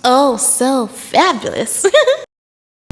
Oh, so fabulous.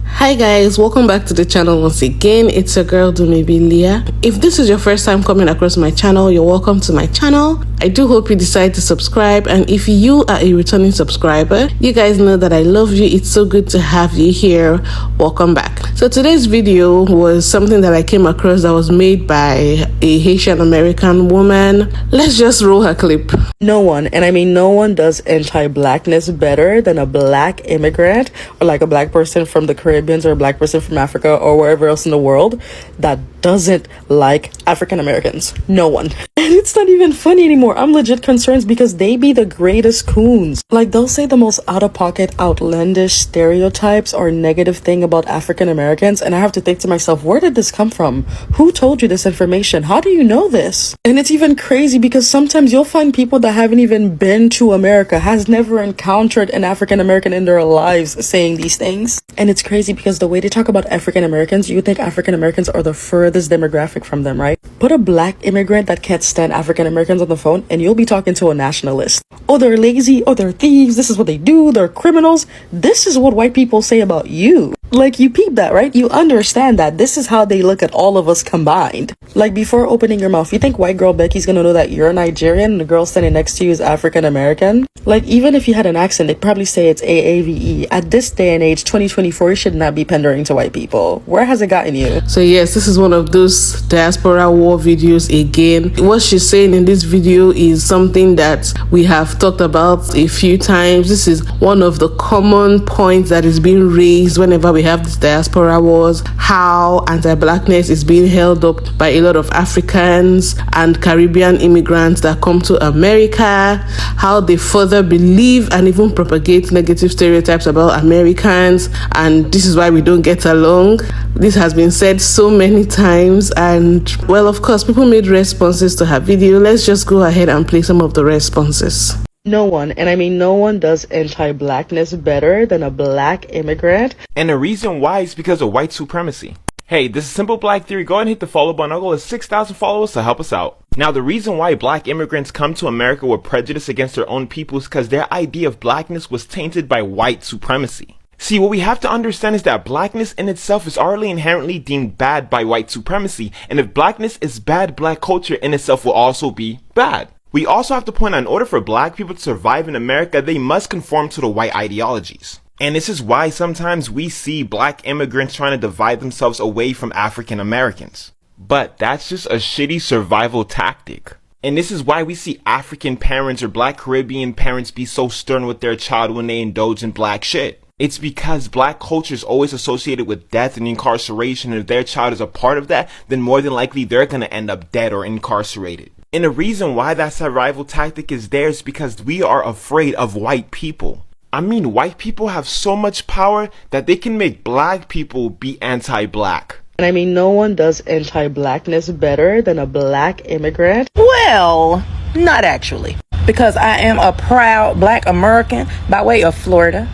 Hi guys, welcome back to the channel once again. It's your girl Dumebi Leah. If this is your first time coming across my channel, you're welcome to my channel. I do hope you decide to subscribe, and if you are a returning subscriber, you guys know that I love you. It's so good to have you here. Welcome back. So today's video was something that I came across that was made by a Haitian American woman. Let's just roll her clip. No one, and I mean no one, does anti-blackness better than a black immigrant or like a black person from the Caribbean or a black person from Africa or wherever else in the world that doesn't like African Americans. No one. And it's not even funny anymore. I'm legit concerned because they be the greatest coons. Like, they'll say the most out-of-pocket, outlandish stereotypes or negative thing about African Americans, and I have to think to myself, where did this come from? Who told you this information? How do you know this? And it's even crazy because sometimes you'll find people that haven't even been to America, has never encountered an African American in their lives saying these things. And it's crazy because the way they talk about African Americans, you think African Americans are the furthest demographic from them, right? Put a black immigrant that can't stand African Americans on the phone and you'll be talking to a nationalist. Oh, they're lazy. Oh, they're thieves. This is what they do. They're criminals. This is what white people say about you. Like, you peep that, right? You understand that this is how they look at all of us combined. Like, before opening your mouth, you think white girl Becky's gonna know that you're Nigerian and the girl standing next to you is African American? Like, even if you had an accent, they'd probably say it's AAVE. At this day and age, 2024, you should not be pandering to white people. Where has it gotten you? So yes, this is one of those diaspora war videos again. What she's saying in this video is something that we have talked about a few times. This is one of the common points that is being raised whenever we have this diaspora wars, how anti-blackness is being held up by a lot of Africans and Caribbean immigrants that come to America, how they further believe and even propagate negative stereotypes about Americans, and this is why we don't get along. This has been said so many times, and well, of course, people made responses to her video. Let's just go ahead and play some of the responses. No one, and I mean no one, does anti-blackness better than a black immigrant. And the reason why is because of white supremacy. Hey, this is Simple Black Theory. Go ahead and hit the follow button. Our goal is 6,000 followers to help us out. Now, the reason why black immigrants come to America with prejudice against their own people is because their idea of blackness was tainted by white supremacy. See, what we have to understand is that blackness in itself is already inherently deemed bad by white supremacy. And if blackness is bad, black culture in itself will also be bad. We also have to point out, in order for black people to survive in America, they must conform to the white ideologies. And this is why sometimes we see black immigrants trying to divide themselves away from African Americans. But that's just a shitty survival tactic. And this is why we see African parents or black Caribbean parents be so stern with their child when they indulge in black shit. It's because black culture is always associated with death and incarceration, and if their child is a part of that, then more than likely they're gonna end up dead or incarcerated. And the reason why that survival tactic is there is because we are afraid of white people. I mean, white people have so much power that they can make black people be anti-black. And I mean, no one does anti-blackness better than a black immigrant. Well, not actually. Because I am a proud black American by way of Florida.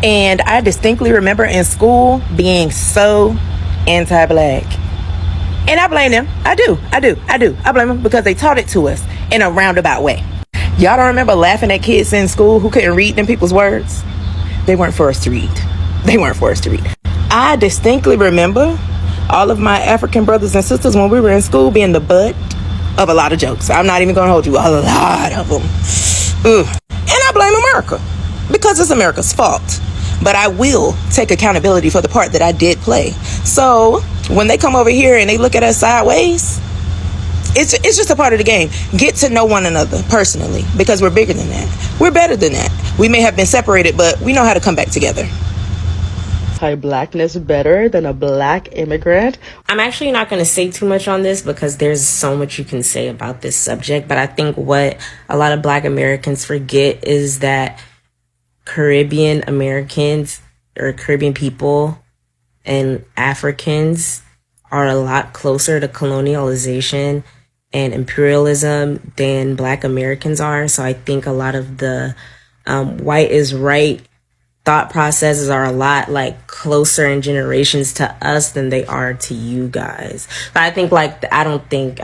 And I distinctly remember in school being so anti-black. And I blame them. I do. I blame them because they taught it to us in a roundabout way. Y'all don't remember laughing at kids in school who couldn't read them people's words? They weren't forced to read. I distinctly remember all of my African brothers and sisters when we were in school being the butt of a lot of jokes. I'm not even going to hold you. A lot of them. And I blame America because it's America's fault. But I will take accountability for the part that I did play. So when they come over here and they look at us sideways, it's just a part of the game. Get to know one another personally, because we're bigger than that. We're better than that. We may have been separated, but we know how to come back together. Blackness better than a black immigrant. I'm actually not going to say too much on this because there's so much you can say about this subject. But I think what a lot of black Americans forget is that Caribbean Americans or Caribbean people and Africans are a lot closer to colonialization and imperialism than black Americans are. So I think a lot of the white is right thought processes are a lot like closer in generations to us than they are to you guys. But I think like I don't think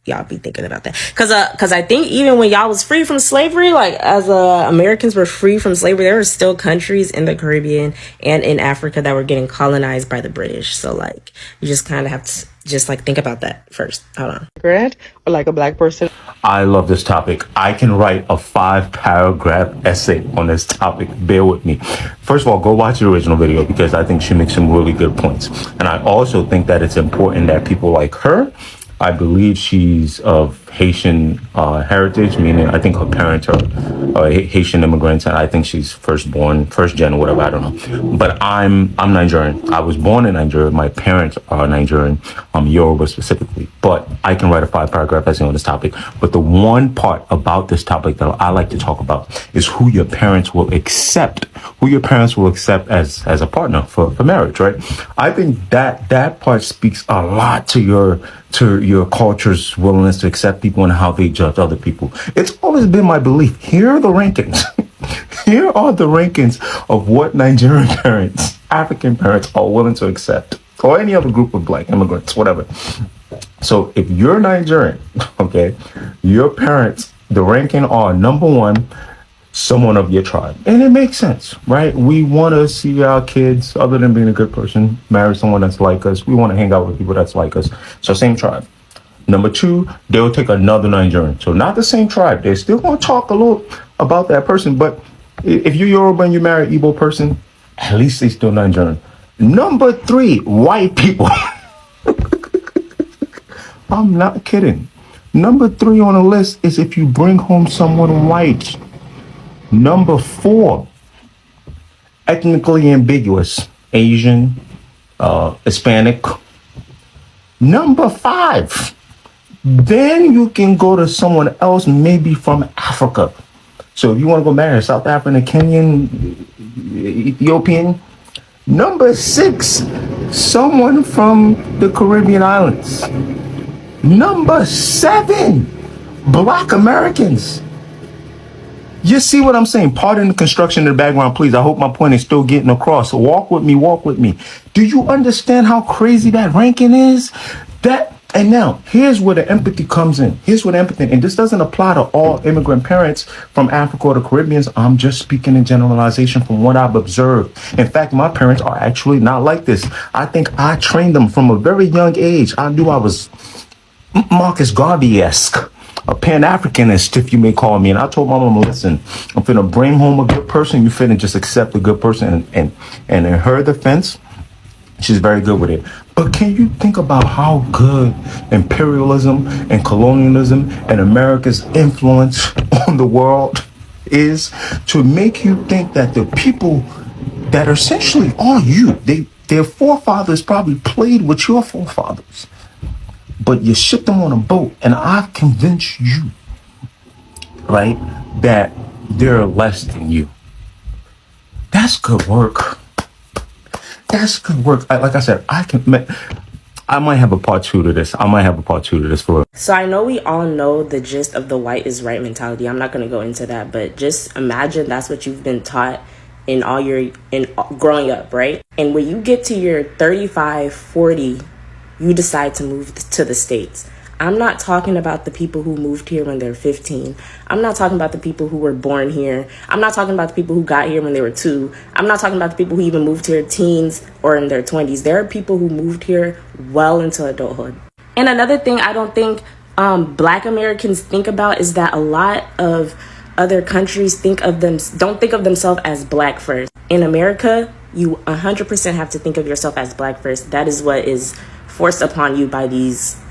y'all be thinking about that, because I think even when y'all was free from slavery, like as Americans were free from slavery, there were still countries in the Caribbean and in Africa that were getting colonized by the British. So like you just kind of have to just like think about that first. Hold on. Grant, or like a black person? I love this topic. I can write a 5-paragraph essay on this topic. Bear with me. First of all, go watch the original video because I think she makes some really good points. And I also think that it's important that people like her, I believe she's of Haitian heritage, meaning I think her parents are Haitian immigrants, and I think she's first gen or whatever, I don't know. But I'm Nigerian. I was born in Nigeria. My parents are Nigerian, Yoruba specifically. But I can write a 5-paragraph essay on this topic. But the one part about this topic that I like to talk about is who your parents will accept as a partner for marriage, right? I think that part speaks a lot to your culture's willingness to accept people and how they judge other people. It's always been my belief. Here are the rankings. Here are the rankings of what Nigerian parents, African parents are willing to accept, or any other group of black immigrants, whatever. So if you're Nigerian, okay, your parents, the ranking are number 1, someone of your tribe. And it makes sense, right? We want to see our kids, other than being a good person, marry someone that's like us. We want to hang out with people that's like us. So same tribe. Number 2, they'll take another Nigerian. So not the same tribe. They're still going to talk a little about that person. But if you're Yoruba and you marry an Igbo person, at least they still Nigerian. Number 3, white people. I'm not kidding. Number 3 on the list is if you bring home someone white. Number 4, ethnically ambiguous, Asian, Hispanic. Number 5, then you can go to someone else, maybe from Africa. So if you want to go marry a South African, Kenyan, Ethiopian. Number 6, someone from the Caribbean islands. Number 7, Black Americans. You see what I'm saying? Pardon the construction in the background, please. I hope my point is still getting across. So walk with me. Do you understand how crazy that ranking is? And now, here's where the empathy comes in. And this doesn't apply to all immigrant parents from Africa or the Caribbeans. I'm just speaking in generalization from what I've observed. In fact, my parents are actually not like this. I think I trained them from a very young age. I knew I was Marcus Garvey-esque, a Pan-Africanist, if you may call me. And I told my mama, listen, I'm finna bring home a good person. You finna just accept a good person. And in her defense, she's very good with it. But can you think about how good imperialism and colonialism and America's influence on the world is to make you think that the people that essentially are you, their forefathers probably played with your forefathers, but you ship them on a boat, and I've convinced you, right, that they're less than you. That's good work. Like I said, I might have a part 2 to this. For real. So I know we all know the gist of the white is right mentality. I'm not going to go into that, but just imagine that's what you've been taught in growing up, right? And when you get to your 35, 40, you decide to move to the States. I'm not talking about the people who moved here when they're 15. I'm not talking about the people who were born here. I'm not talking about the people who got here when they were 2. I'm not talking about the people who even moved here teens or in their 20s. There are people who moved here well into adulthood. And another thing I don't think Black Americans think about is that a lot of other countries don't think of themselves as Black first. In America, you 100% have to think of yourself as Black first. That is what is forced upon you by these,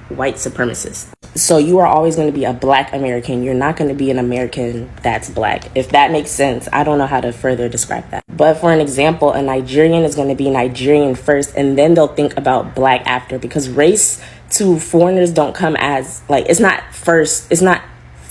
white supremacists. So you are always going to be a Black American. You're not going to be an American that's Black. If that makes sense, I don't know how to further describe that. But for an example, a Nigerian is going to be Nigerian first, and then they'll think about Black after, because race to foreigners don't come as, it's not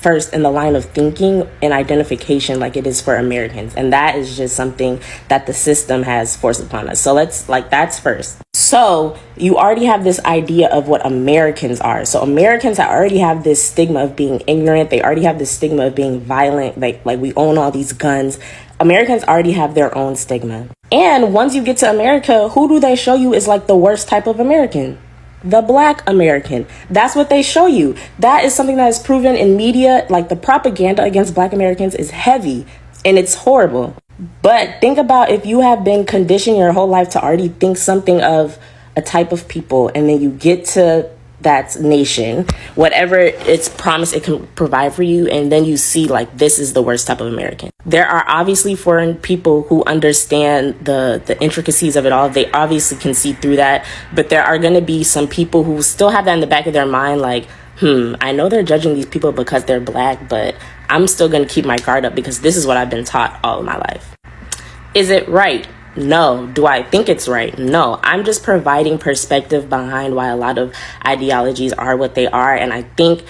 first in the line of thinking and identification like it is for Americans. And that is just something that the system has forced upon us. So that's first. So you already have this idea of what Americans are. So Americans already have this stigma of being ignorant. They already have this stigma of being violent. Like we own all these guns. Americans already have their own stigma. And once you get to America, who do they show you is like the worst type of American? The Black American. That's what they show you. That is something that is proven in media. Like, the propaganda against Black Americans is heavy and it's horrible. But think about if you have been conditioned your whole life to already think something of a type of people, and then you get to that nation, whatever it's promised it can provide for you, and then you see like this is the worst type of American. There are obviously foreign people who understand the intricacies of it all. They obviously can see through that, but there are going to be some people who still have that in the back of their mind, like, I know they're judging these people because they're Black, but I'm still going to keep my guard up because this is what I've been taught all of my life. Is it right? No. Do I think it's right? No. I'm just providing perspective behind why a lot of ideologies are what they are. And I think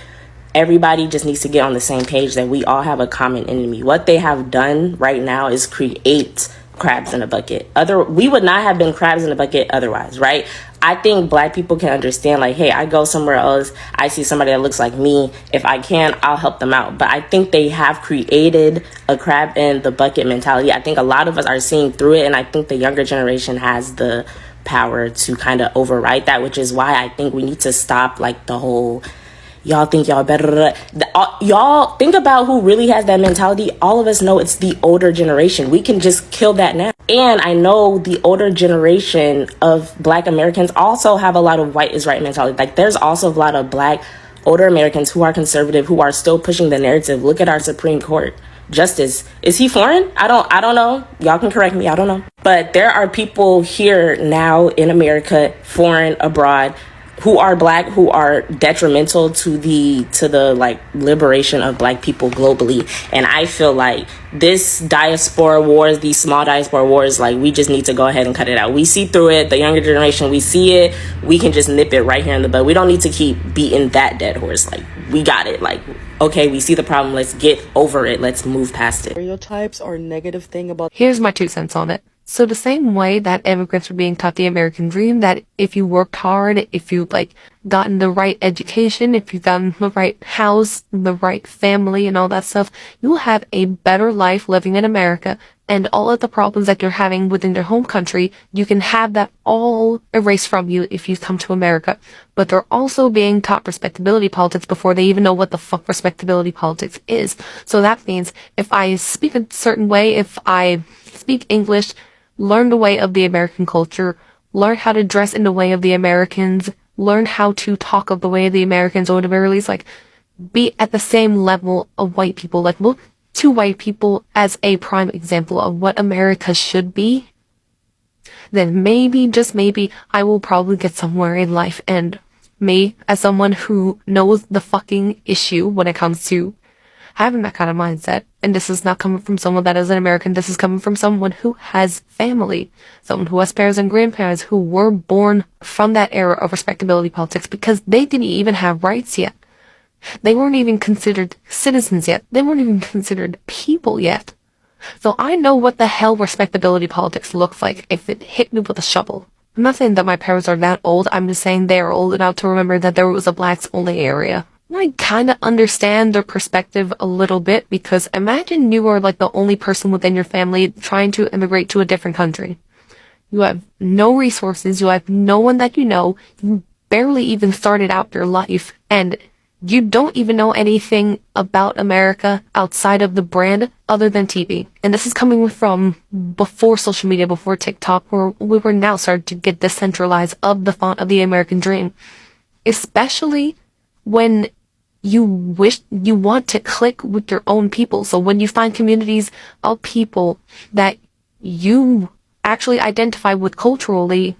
everybody just needs to get on the same page that we all have a common enemy. What they have done right now is create crabs in a bucket. We would not have been crabs in a bucket otherwise, right? I think Black people can understand, like, hey, I go somewhere else, I see somebody that looks like me. If I can, I'll help them out. But I think they have created a crab in the bucket mentality. I think a lot of us are seeing through it, and I think the younger generation has the power to kind of override that, which is why I think we need to stop like the whole y'all think y'all better. Y'all think about who really has that mentality. All of us know it's the older generation. We can just kill that now. And I know the older generation of Black Americans also have a lot of white is right mentality. Like, there's also a lot of Black older Americans who are conservative, who are still pushing the narrative. Look at our Supreme Court justice. Is he foreign? I don't know. Y'all can correct me. I don't know. But there are people here now in America, foreign, abroad, who are Black, who are detrimental to the like liberation of Black people globally. And I feel like this diaspora wars, these small diaspora wars, like, we just need to go ahead and cut it out. We see through it. The younger generation, we see it. We can just nip it right here in the bud. We don't need to keep beating that dead horse. Like, we got it. Like, okay, we see the problem. Let's get over it. Let's move past it. Stereotypes or negative thing about. Here's my 2 cents on it. So the same way that immigrants were being taught the American dream, that if you worked hard, if you gotten the right education, if you've gotten the right house, the right family and all that stuff, you will have a better life living in America, and all of the problems that you're having within your home country, you can have that all erased from you if you come to America. But they're also being taught respectability politics before they even know what the fuck respectability politics is. So that means if I speak a certain way, if I speak English, learn the way of the American culture, learn how to dress in the way of the Americans, learn how to talk of the way of the Americans, or at the very least, be at the same level of white people. Look to white people as a prime example of what America should be. Then maybe, just maybe, I will probably get somewhere in life. And me, as someone who knows the fucking issue when it comes to having that kind of mindset, and this is not coming from someone that is an American, this is coming from someone who has family, someone who has parents and grandparents who were born from that era of respectability politics, because they didn't even have rights yet. They weren't even considered citizens yet. They weren't even considered people yet. So I know what the hell respectability politics looks like if it hit me with a shovel. I'm not saying that my parents are that old, I'm just saying they are old enough to remember that there was a blacks only area. I kind of understand their perspective a little bit, because imagine you are the only person within your family trying to immigrate to a different country. You have no resources, you have no one that you know, you barely even started out your life, and you don't even know anything about America outside of the brand other than TV. And this is coming from before social media, before TikTok, where we were now starting to get decentralized of the font of the American dream. Especially when you want to click with your own people. So when you find communities of people that you actually identify with culturally,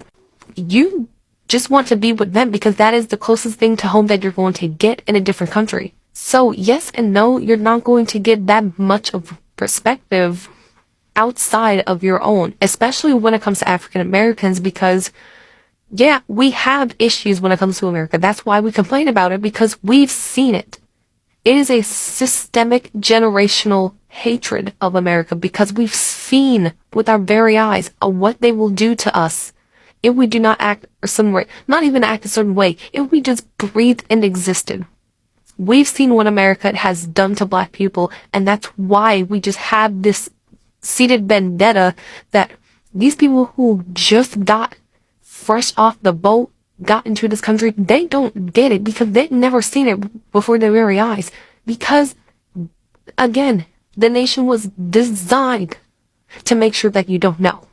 you just want to be with them because that is the closest thing to home that you're going to get in a different country. So yes and no, you're not going to get that much of perspective outside of your own, especially when it comes to African Americans, because yeah, we have issues when it comes to America. That's why we complain about it, because we've seen it. It is a systemic, generational hatred of America, because we've seen with our very eyes what they will do to us if we do not act a certain way. Not even act a certain way, if we just breathed and existed. We've seen what America has done to black people, and that's why we just have this deep-seated vendetta that these people who just got fresh off the boat, got into this country, they don't get it because they've never seen it before their very eyes. Because, again, the nation was designed to make sure that you don't know.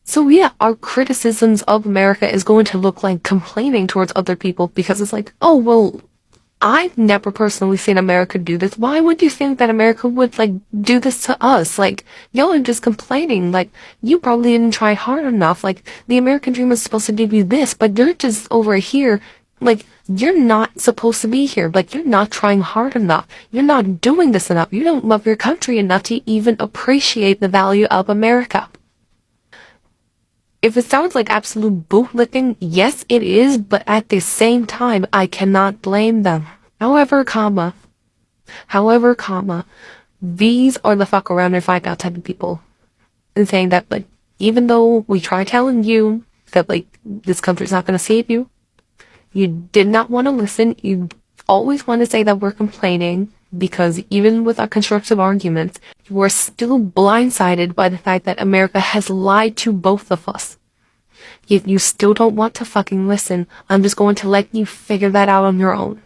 So yeah, our criticisms of America is going to look like complaining towards other people because it's like, oh, well, I've never personally seen America do this. Why would you think that America would, like, do this to us? Like, y'all are just complaining. Like, you probably didn't try hard enough. Like, the American dream is supposed to give you this, but you're just over here. Like, you're not supposed to be here. Like, you're not trying hard enough. You're not doing this enough. You don't love your country enough to even appreciate the value of America. If it sounds like absolute bootlicking, yes, it is, but at the same time, I cannot blame them. However, these are the fuck around and find out type of people. And saying that, like, even though we try telling you that, like, this country's not gonna save you, you did not want to listen. You always want to say that we're complaining, because even with our constructive arguments, we're still blindsided by the fact that America has lied to both of us. If you still don't want to fucking listen, I'm just going to let you figure that out on your own.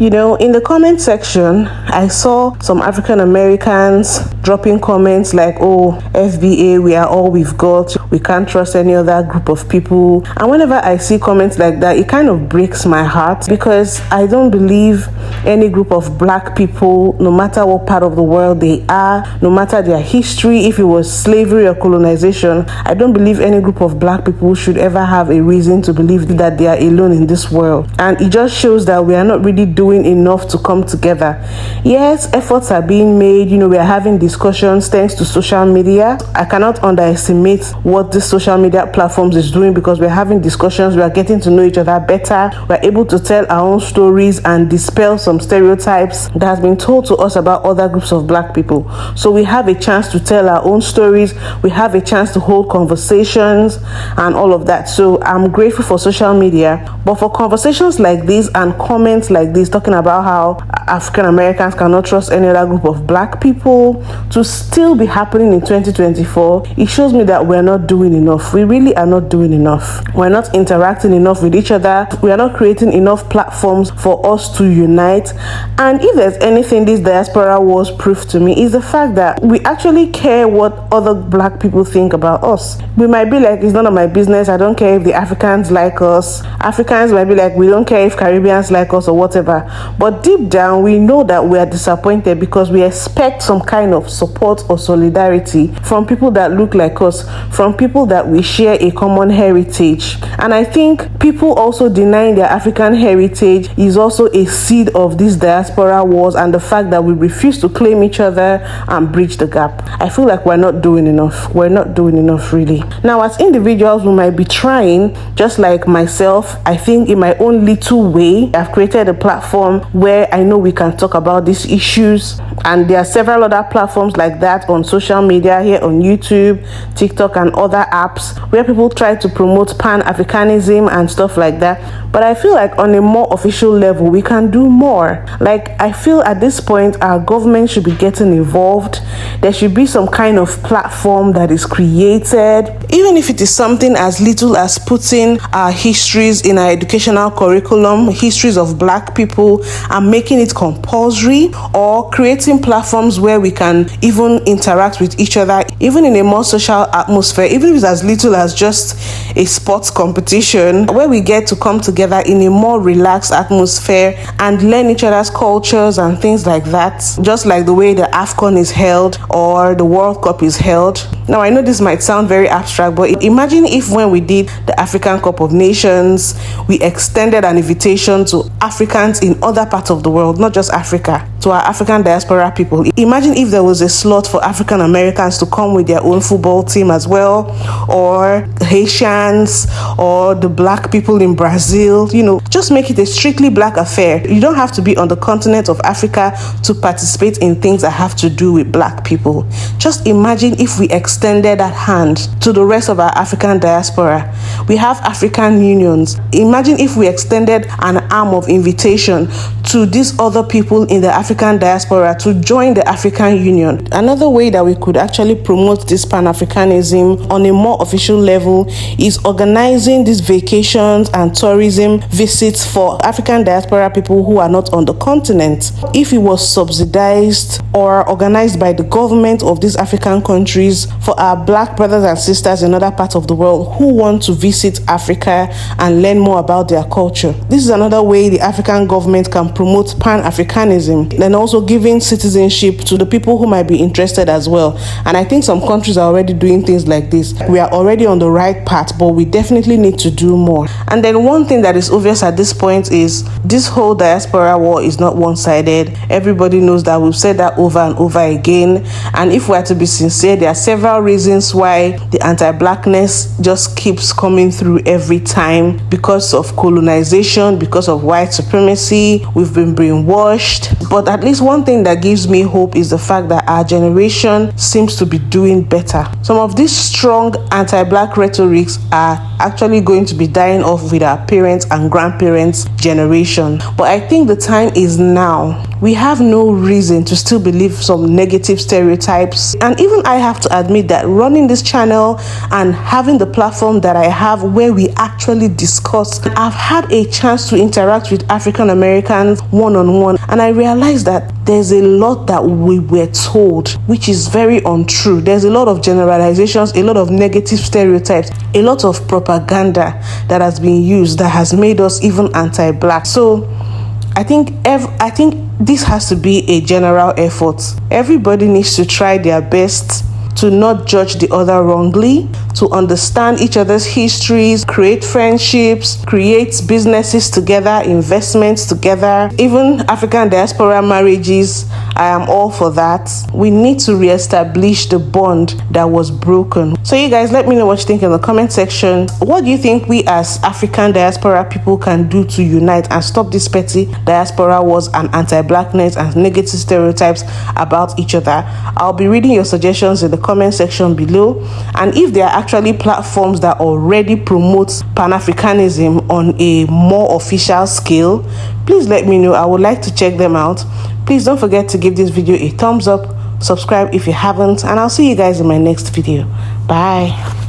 You know, in the comment section, I saw some African Americans dropping comments like, oh, FBA, we are all we've got. We can't trust any other group of people. And whenever I see comments like that, it kind of breaks my heart because I don't believe any group of black people, no matter what part of the world they are, no matter their history, if it was slavery or colonization, I don't believe any group of black people should ever have a reason to believe that they are alone in this world. And it just shows that we are not really doing enough to come together. Yes, efforts are being made. You know, we are having discussions thanks to social media. I cannot underestimate what this social media platforms is doing because we're having discussions, we are getting to know each other better, we're able to tell our own stories and dispel some stereotypes that has been told to us about other groups of black people. So we have a chance to tell our own stories, we have a chance to hold conversations and all of that. So I'm grateful for social media, but for conversations like this and comments like this talking about how African Americans cannot trust any other group of black people to still be happening in 2024, it shows me that we're not doing enough. We really are not doing enough. We're not interacting enough with each other. We are not creating enough platforms for us to unite. And if there's anything this diaspora wars proved to me, is the fact that we actually care what other black people think about us. We might be like, it's none of my business. I don't care if the Africans like us. Africans might be like, we don't care if Caribbeans like us or whatever. But deep down, we know that we are disappointed because we expect some kind of support or solidarity from people that look like us, from people that we share a common heritage. And I think people also denying their African heritage is also a seed of these diaspora wars and the fact that we refuse to claim each other and bridge the gap. I feel like we're not doing enough. We're not doing enough, really. Now, as individuals, we might be trying, just like myself. I think in my own little way, I've created a platform where I know we can talk about these issues, and there are several other platforms like that on social media here on YouTube, TikTok and other apps where people try to promote Pan-Africanism and stuff like that. But I feel like on a more official level, we can do more. Like, I feel at this point, our government should be getting involved. There should be some kind of platform that is created, even if it is something as little as putting our histories in our educational curriculum, histories of black people, and making it compulsory, or creating platforms where we can even interact with each other, even in a more social atmosphere, even if it's as little as just a sports competition, where we get to come together in a more relaxed atmosphere and learn each other's cultures and things like that, just like the way the AFCON is held or the World Cup is held. Now, I know this might sound very abstract, but imagine if when we did the African Cup of Nations, we extended an invitation to Africans in other parts of the world, not just Africa, to our African diaspora people. Imagine if there was a slot for African Americans to come with their own football team as well, or Haitians, or the black people in Brazil. You know, just make it a strictly black affair. You don't have to be on the continent of Africa to participate in things that have to do with black people. Just imagine if we extended that hand to the rest of our African diaspora. We have African unions. Imagine if we extended an arm of invitation to these other people in the African diaspora to join the African Union. Another way that we could actually promote this Pan-Africanism on a more official level is organizing these vacations and tourism visits for African diaspora people who are not on the continent. If it was subsidized or organized by the government of these African countries for our black brothers and sisters in other parts of the world who want to visit Africa and learn more about their culture. This is another way the African government can promote Pan-Africanism, and also giving citizenship to the people who might be interested as well. And I think some countries are already doing things like this. We are already on the right path, but we definitely need to do more. And then one thing that is obvious at this point is this whole diaspora war is not one-sided. Everybody knows that. We've said that over and over again. And if we are to be sincere, there are several reasons why the anti-blackness just keeps coming through every time. Because of colonization, because of white supremacy, we've been brainwashed. But at least one thing that gives me hope is the fact that our generation seems to be doing better. Some of these strong anti-black rhetorics are actually going to be dying off with our parents and grandparents' generation. But I think the time is now. We have no reason to still believe some negative stereotypes. And even I have to admit that running this channel and having the platform that I have where we actually discuss, I've had a chance to interact with African Americans one-on-one, and I realized that there's a lot that we were told which is very untrue. There's a lot of generalizations, a lot of negative stereotypes, a lot of propaganda that has been used that has made us even anti-black. So I think this has to be a general effort. Everybody needs to try their best to not judge the other wrongly, to understand each other's histories, create friendships, create businesses together, investments together, even African diaspora marriages. I am all for that. We need to reestablish the bond that was broken. So you guys, let me know what you think in the comment section. What do you think we as African diaspora people can do to unite and stop this petty diaspora wars and anti-blackness and negative stereotypes about each other? I'll be reading your suggestions in the comment section below. And if there are actually platforms that already promote Pan-Africanism on a more official scale, please let me know. I would like to check them out. Please don't forget to give this video a thumbs up, subscribe if you haven't, and I'll see you guys in my next video. Bye.